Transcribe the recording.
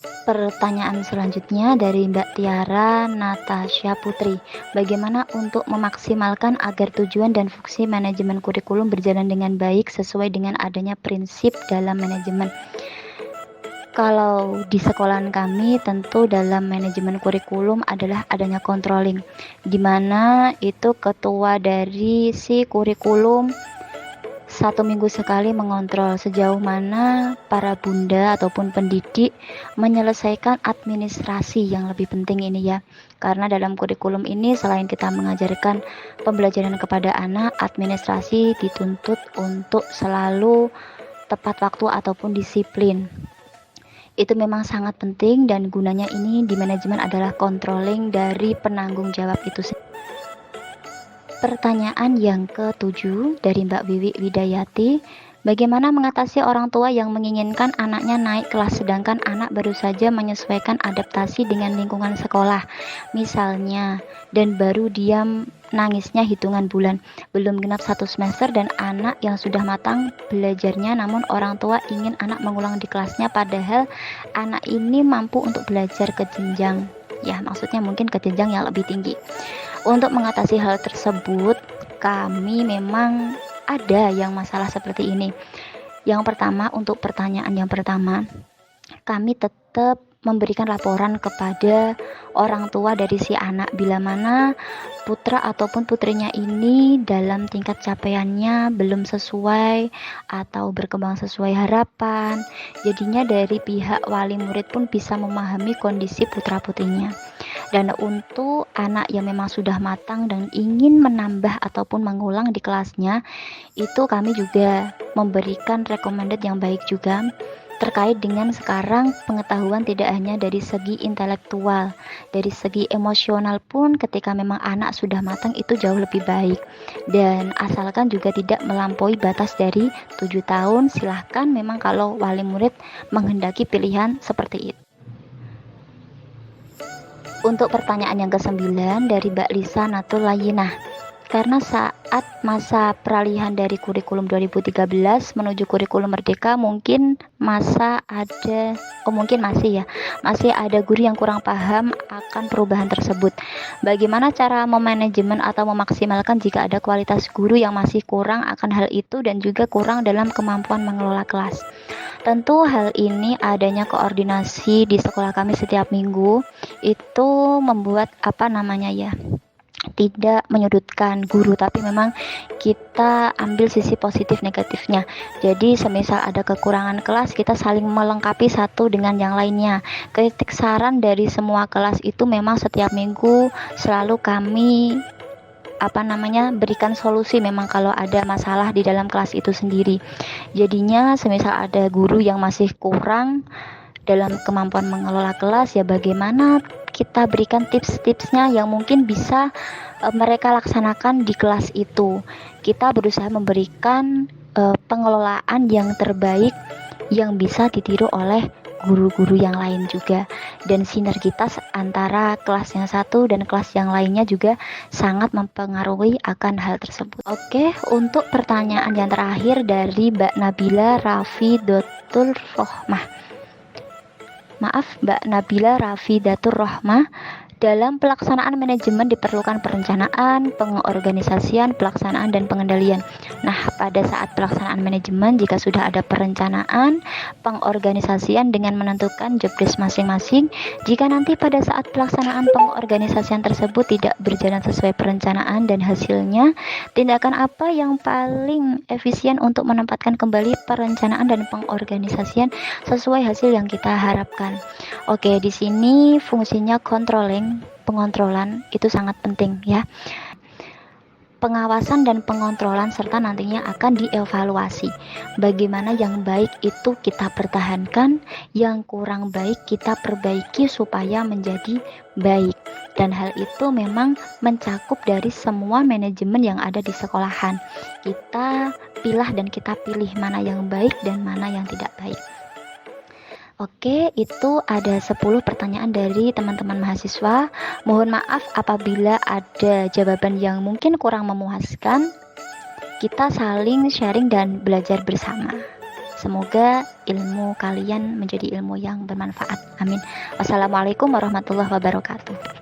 Pertanyaan selanjutnya dari Mbak Tiara Natasha Putri. Bagaimana untuk memaksimalkan agar tujuan dan fungsi manajemen kurikulum berjalan dengan baik sesuai dengan adanya prinsip dalam manajemen? Kalau di sekolahan kami tentu dalam manajemen kurikulum adalah adanya controlling, di mana itu ketua dari si kurikulum 1 minggu sekali mengontrol sejauh mana para bunda ataupun pendidik menyelesaikan administrasi yang lebih penting ini ya. Karena dalam kurikulum ini selain kita mengajarkan pembelajaran kepada anak, administrasi dituntut untuk selalu tepat waktu ataupun disiplin. Itu memang sangat penting dan gunanya ini di manajemen adalah controlling dari penanggung jawab itu sendiri. Pertanyaan yang ke-7 dari Mbak Wiwi Widayati. Bagaimana mengatasi orang tua yang menginginkan anaknya naik kelas sedangkan anak baru saja menyesuaikan adaptasi dengan lingkungan sekolah, misalnya, dan baru diam nangisnya hitungan bulan, belum genap 1 semester dan anak yang sudah matang belajarnya, namun orang tua ingin anak mengulang di kelasnya padahal anak ini mampu untuk belajar ke jenjang, ya maksudnya mungkin ke jenjang yang lebih tinggi. Untuk mengatasi hal tersebut, kami memang ada yang masalah seperti ini. Yang pertama, untuk pertanyaan yang pertama, kami tetap memberikan laporan kepada orang tua dari si anak bila mana putra ataupun putrinya ini dalam tingkat capaiannya belum sesuai atau berkembang sesuai harapan. Jadinya dari pihak wali murid pun bisa memahami kondisi putra putrinya. Dan untuk anak yang memang sudah matang dan ingin menambah ataupun mengulang di kelasnya, itu kami juga memberikan recommended yang baik juga terkait dengan sekarang pengetahuan tidak hanya dari segi intelektual, dari segi emosional pun ketika memang anak sudah matang itu jauh lebih baik. Dan asalkan juga tidak melampaui batas dari 7 tahun, silahkan memang kalau wali murid menghendaki pilihan seperti itu. Untuk pertanyaan yang ke-9 dari Mbak Lisa Natul Layinah. Karena saat masa peralihan dari kurikulum 2013 menuju kurikulum merdeka mungkin masih ada guru yang kurang paham akan perubahan tersebut. Bagaimana cara memanajemen atau memaksimalkan jika ada kualitas guru yang masih kurang akan hal itu dan juga kurang dalam kemampuan mengelola kelas? Tentu hal ini adanya koordinasi di sekolah kami setiap minggu itu membuat tidak menyudutkan guru, tapi memang kita ambil sisi positif negatifnya. Jadi semisal ada kekurangan kelas, kita saling melengkapi satu dengan yang lainnya. Kritik saran dari semua kelas itu memang setiap minggu selalu kami berikan solusi memang kalau ada masalah di dalam kelas itu sendiri. Jadinya semisal ada guru yang masih kurang dalam kemampuan mengelola kelas, ya bagaimana kita berikan tips-tipsnya yang mungkin bisa mereka laksanakan di kelas itu. Kita berusaha memberikan pengelolaan yang terbaik yang bisa ditiru oleh guru-guru yang lain juga, dan sinergitas antara kelas yang satu dan kelas yang lainnya juga sangat mempengaruhi akan hal tersebut. Oke, untuk pertanyaan yang terakhir dari Mbak Nabila Rafidatul Rohmah. Mbak Nabila Rafidatul Rohmah. Dalam pelaksanaan manajemen diperlukan perencanaan, pengorganisasian, pelaksanaan, dan pengendalian. Nah, pada saat pelaksanaan manajemen, jika sudah ada perencanaan, pengorganisasian dengan menentukan job desk masing-masing, jika nanti pada saat pelaksanaan pengorganisasian tersebut tidak berjalan sesuai perencanaan dan hasilnya, tindakan apa yang paling efisien untuk menempatkan kembali perencanaan dan pengorganisasian sesuai hasil yang kita harapkan? Oke, di sini fungsinya pengontrolan itu sangat penting ya. Pengawasan dan pengontrolan serta nantinya akan dievaluasi. Bagaimana yang baik itu kita pertahankan, yang kurang baik kita perbaiki supaya menjadi baik. Dan hal itu memang mencakup dari semua manajemen yang ada di sekolahan. Kita pilih mana yang baik dan mana yang tidak baik. Oke, itu ada 10 pertanyaan dari teman-teman mahasiswa. Mohon maaf apabila ada jawaban yang mungkin kurang memuaskan. Kita saling sharing dan belajar bersama. Semoga ilmu kalian menjadi ilmu yang bermanfaat. Amin. Wassalamualaikum warahmatullahi wabarakatuh.